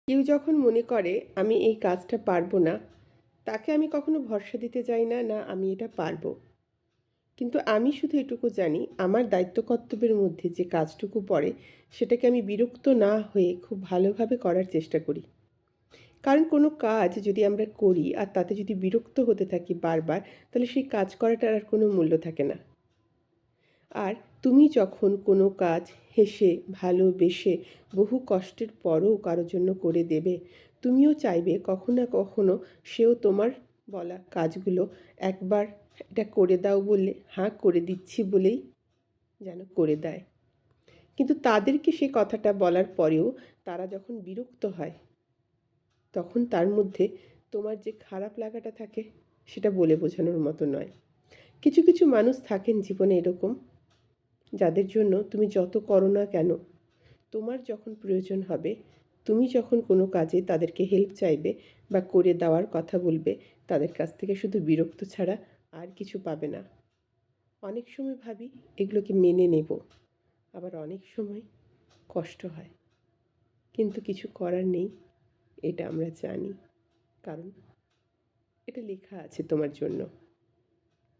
কেউ যখন মনে করে আমি এই কাজটা পারবো না, তাকে আমি কখনো ভরসা দিতে চাই না, না আমি এটা পারবো। কিন্তু আমি শুধু এটুকু জানি আমার দায়িত্ব কর্তব্যের মধ্যে যে কাজটুকু পড়ে সেটাকে আমি বিরক্ত না হয়ে খুব ভালোভাবে করার চেষ্টা করি। কারণ কোনো কাজ যদি আমরা করি আর তাতে যদি বিরক্ত হতে থাকি বারবার, তাহলে সেই কাজ করাটার আর কোনো মূল্য থাকে না। আর তুমি যখন কোনো কাজ হেসে, ভালোবেসে, বহু কষ্টের পরও কারো জন্য করে দেবে, তুমিও চাইবে কখনো না কখনো সেও তোমার বলা কাজগুলো একবার এটা করে দাও বললে হ্যাঁ করে দিচ্ছি বলেই যেন করে দেয়। কিন্তু তাদেরকে সে কথাটা বলার পরেও তারা যখন বিরক্ত হয়, তখন তার মধ্যে তোমার যে খারাপ লাগাটা থাকে সেটা বলে বোঝানোর মতো নয়। কিছু কিছু মানুষ থাকেন জীবনে এরকম, যাদের জন্য তুমি যত করো না কেন, তোমার যখন প্রয়োজন হবে, তুমি যখন কোনো কাজে তাদেরকে হেল্প চাইবে বা করে দেওয়ার কথা বলবে, তাদের কাছ থেকে শুধু বিরক্ত ছাড়া আর কিছু পাবে না। অনেক সময় ভাবি এগুলোকে মেনে নেব, আবার অনেক সময় কষ্ট হয়, কিন্তু কিছু করার নেই, এটা আমরা জানি, কারণ এটা লেখা আছে তোমার জন্য।